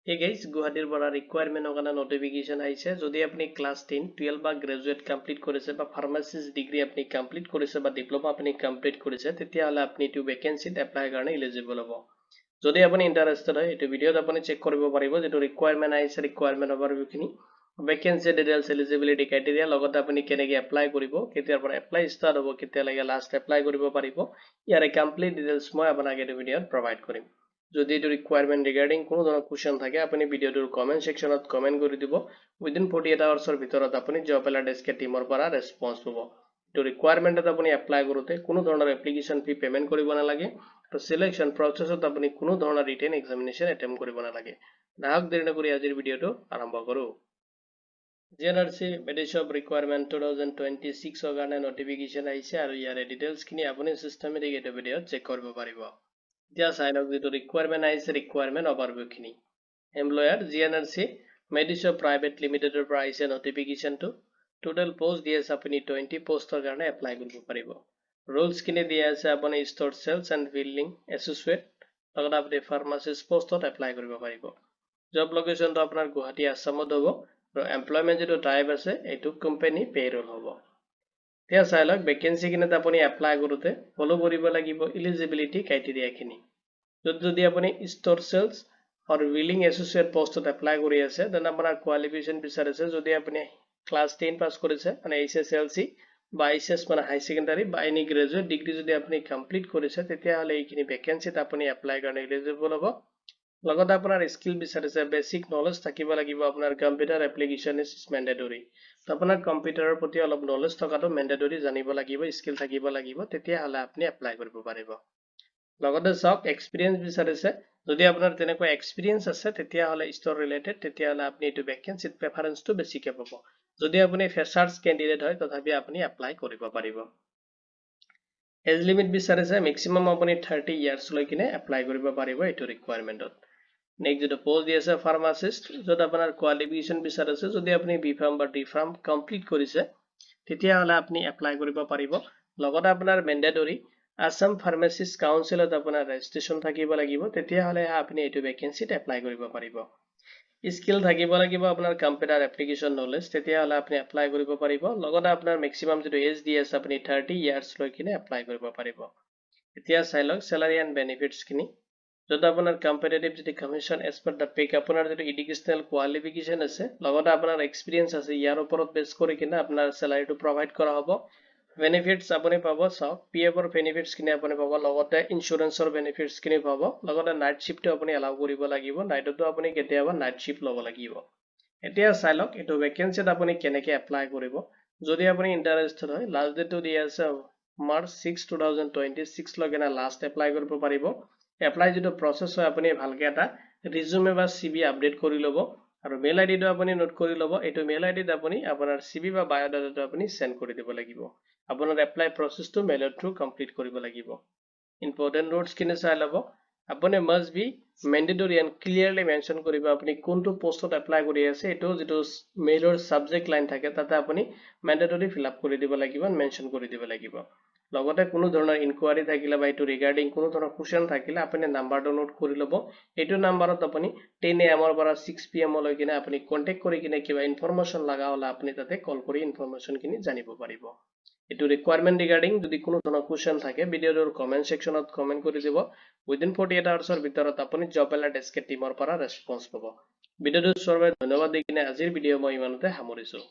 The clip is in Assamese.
Hey guys, গুৱাহাটীৰ পৰা ৰিকুৱাৰমেণ্টৰ কাৰণে নোটিফিকেশ্যন আহিছে যদি আপুনি ক্লাছ 10, 12 বা গ্ৰেজুৱেট কমপ্লিট কৰিছে বা ফাৰ্মাচিষ্ট ডিগ্ৰী আপুনি কমপ্লিট কৰিছে বা ডিপ্লোমা আপুনি কমপ্লিট কৰিছে তেতিয়াহ'লে আপুনি এইটো ভেকেন্সিত এপ্লাই কাৰণে এলিজিবল হ'ব যদি আপুনি ইন্টাৰেষ্টেড হয় এইটো ভিডিঅ'ত আপুনি চেক কৰিব পাৰিব যেটো ৰিকুৱাৰমেণ্ট আহিছে ৰিকুৱাৰমেণ্ট ওভাৰভিউখিনি ভেকেন্সি ডিটেইলছ এলিজিবিলিটি ক্ৰাইটেৰিয়া লগতে আপুনি কেনেকৈ এপ্লাই কৰিব কেতিয়াৰ পৰা এপ্লাই ষ্টাৰ্ট হ'ব কেতিয়ালৈকে লাষ্ট এপ্লাই কৰিব পাৰিব ইয়াৰে কমপ্লিট ডিটেইলছ মই আপোনাক এই ভিডিঅ'ত প্ৰভাইড কৰিম যদি এইটো ৰিকুৱাৰমেণ্ট ৰিগাৰ্ডিং কোনো ধৰণৰ কোৱেশ্চন থাকে আপুনি ভিডিঅ'টোৰ কমেন্ট সেকশনত কমেন্ট কৰি দিব উইদিন 48 আৱাৰ্ছৰ ভিতৰত আপুনি জব এলাৰ্ট টিমৰ পৰা ৰেসপন্স পাব এইটো ৰিকুৱাৰমেণ্টত আপুনি এপ্লাই কৰোতে কোনো ধৰণৰ এপ্লিকেশন ফি পেমেন্ট কৰিব নালাগে আৰু সিলেকশন প্ৰসেছত আপুনি কোনো ধৰণৰ ৰিটেন এক্সামিনেশন এটেম্প কৰিব নালাগে নাহক দেৰি নকৰি আজিৰ ভিডিঅ'টো আৰম্ভ কৰো GNRC মেডিশ্বপ ৰিকুৱাৰমেণ্ট 2026 ৰ কাৰণে নোটিফিকেশ্যন আহিছে আৰু ইয়াৰে ডিটেইলছ খিনি আপুনি সিস্টেমেটিক এই ভিডিঅ'ত চেক কৰিব পাৰিব এতিয়া চাই লওক যেটো ৰিকুৱাৰমেণ্ট আহিছে ৰিকুৱাৰমেণ্ট ওভাৰভিউখিনি এমপ্লয়াৰ GNRC মেডিশ্বপ প্ৰাইভেট লিমিটেডৰ পৰা আহিছে নোটিফিকেশ্যনটো টোটাল পোষ্ট দি আছে আপুনি 20 পোষ্টৰ কাৰণে এপ্লাই কৰিব পাৰিব ৰুলছ খিনি দিয়া আছে আপুনি store cells and building associate লগতে আপুনি ফাৰ্মাচিষ্ট পোষ্টত এপ্লাই কৰিব পাৰিব জব লোকেশ্যনটো আপোনাৰ গুৱাহাটী আসামত হ'ব আৰু এমপ্লয়মেণ্ট যেটো টাইপ আছে এইটো কোম্পানী পেৰোল হ'ব এতিয়া চাই লওক ভেকেন্সি কিনে আপুনি এপ্লাই কৰোতে ফলো কৰিব লাগিব এলিজিবিলিটি ক্ৰাইটেৰিয়া খিনি যদি আপুনি ষ্ট'ৰ সেলছ আৰু বিলিং এছ'চিয়েট পোষ্টত এপ্লাই কৰি আছে তেনে আপোনাৰ কোৱালিফিকেশ্যন বিচাৰিছে যদি আপুনি ক্লাছ 10 পাছ কৰিছে মানে HSLC বা HS মানে হাই সেকেন্ডাৰী বা এনি গ্ৰেজুৱেট ডিগ্ৰী যদি আপুনি কমপ্লিট কৰিছে তেতিয়াহ'লে এইখিনি ভেকেন্সিত আপুনি এপ্লাই কাৰণে এলিজিবল হ'ব লগতে আপোনাৰ স্কিল বিচাৰিছে বেসিক নলেজ থাকিব লাগিব আপোনাৰ কম্পিউটাৰ এপ্লিকেশন ইজ মেন্ডেটৰী তো আপোনাৰ কম্পিউটাৰৰ প্ৰতি অলপ নলেজ থকাটো মেন্ডেটৰী জানিব লাগিব স্কিল থাকিব লাগিব তেতিয়াহ'লে আপুনি এপ্লাই কৰিব পাৰিব লগতে সক এক্সপেৰিয়েন্স বিচাৰিছে যদি আপোনাৰ তেনেকুৱা এক্সপেৰিয়েন্স আছে তেতিয়াহ'লে ষ্ট'ৰ ৰিলেটেড তেতিয়াহ'লে আপুনি এইটো ভেকেন্সিত প্ৰেফাৰেন্সটো বেছিকে পাব যদি আপুনি ফ্ৰেছাৰ্ছ কেণ্ডিডেট হয় তথাপি আপুনি এপ্লাই কৰিব পাৰিব এজ লিমিট বিচাৰিছে মেক্সিমাম আপুনি 30 ইয়াৰ্ছ লৈ কিনে এপ্লাই কৰিব পাৰিব এইটো ৰিকুৱাৰমেণ্টত নেক্সট যেটো পোষ্ট দি আছে ফাৰ্মাচিষ্ট যত আপোনাৰ কোৱালিফিকেশ্যন বিচাৰিছে যদি আপুনি বি ফাৰ্ম বা ডি ফাৰ্ম কমপ্লিট কৰিছে তেতিয়াহ'লে আপুনি এপ্লাই কৰিব পাৰিব লগতে আপোনাৰ মেন্ডেটৰী আসাম ফাৰ্মাচিষ্ট কাউন্সিলত আপোনাৰ ৰেজিষ্ট্ৰেচন থাকিব লাগিব তেতিয়াহ'লে আপুনি এইটো ভেকেন্সিত এপ্লাই কৰিব পাৰিব স্কিল থাকিব লাগিব আপোনাৰ কম্পিউটাৰ এপ্লিকেশন নলেজ তেতিয়াহ'লে আপুনি এপ্লাই কৰিব পাৰিব লগতে আপোনাৰ মেক্সিমাম যেটো এজ দি আছে আপুনি 30 ইয়াৰ্ছ লৈ কিনে এপ্লাই কৰিব পাৰিব এতিয়া চাই লওক স্যালাৰি এণ্ড বেনিফিটছ খিনি যত আপোনাৰ কম্পিটিটিভ যেটো কমিশন এজ পাৰ দা পেক আপোনাৰ যেটো এডুকেশনাল কোৱালিফিকেশ্যন আছে লগতে আপোনাৰ এক্সপেৰিয়েন্স আছে ইয়াৰ ওপৰত বেছ কৰি কিনে আপোনাৰ স্যালাৰিটো প্ৰভাইড কৰা হ'ব বেনিফিটছ আপুনি পাব সক পিএফৰ বেনিফিটছ খিনি আপুনি পাব লগতে ইনস্যুৰেন্সৰ বেনিফিটছ খিনি পাব লগতে নাইট শিফটটো আপুনি এলাউ কৰিব লাগিব নাইটতো আপুনি কেতিয়াবা নাইট শিফট ল'ব লাগিব এতিয়া চাই লওক এইটো ভেকেন্সিত আপুনি কেনেকৈ এপ্লাই কৰিব যদি আপুনি ইন্টাৰেষ্টেড হয় লাষ্ট ডেটটো দি আছে মাৰ্চ 6 2026 লৈকে লাষ্ট এপ্লাই কৰিব পাৰিব এপ্লাই যেটো প্ৰসেস হয় আপুনি ভালকে এটা ৰিজ্যুমে বা CV আপডেট কৰি ল'ব আৰু মেইল আইডিটো আপুনি নোট কৰি ল'ব এইটো মেইল আইডিত আপুনি আপোনাৰ CV বা বায়োডাটাটো আপুনি সেন্ড কৰি দিব লাগিব আপোনাৰ এপ্লাই প্ৰসেসটো মেইলৰ থ্ৰু কমপ্লিট কৰিব লাগিব ইম্পৰ্টেন্ট নোটছ খিনি চাই ল'ব আপুনি must be mandatory and clearly mention কৰিব আপুনি কোনটো পোষ্টত এপ্লাই কৰি আছে এটো যেটো মেইলৰ সাবজেক্ট লাইন থাকে তাতে আপুনি মেন্ডেটৰী ফিল আপ কৰি দিব লাগিব মেনশন কৰি দিব লাগিব লগতে কোনো ধৰণৰ ইনকুৱাৰি থাকিলে বা এটো ৰিগাৰ্ডিং কোনো ধৰণৰ কোৱেশ্চন থাকিলে আপুনি নাম্বাৰটো নোট কৰি ল'ব এটো নাম্বাৰত আপুনি 10 AM ৰ পৰা 6 PM লৈ কিনে আপুনি কন্টাক্ট কৰি কিনে কিবা ইনফৰমেশন লাগা হলে আপুনি তাতে কল কৰি ইনফৰমেশন খিনি জানিব পাৰিব এটো ৰিকুৱাৰমেণ্ট ৰিগাৰ্ডিং যদি কোনো ধৰণৰ কোৱেশ্চন থাকে ভিডিঅ'ৰ কমেন্ট সেকশনত কমেন্ট কৰি দিব উইদিন 48 আৱাৰ্ছৰ ভিতৰত আপুনি জব এলাৰ্ট টিমৰ পৰা ৰেসপন্স পাব ভিডিঅ'টো চোৱাৰ বাবে ধন্যবাদ দি কিনে আজিৰ ভিডিঅ' মই ইমানতে সামৰিছো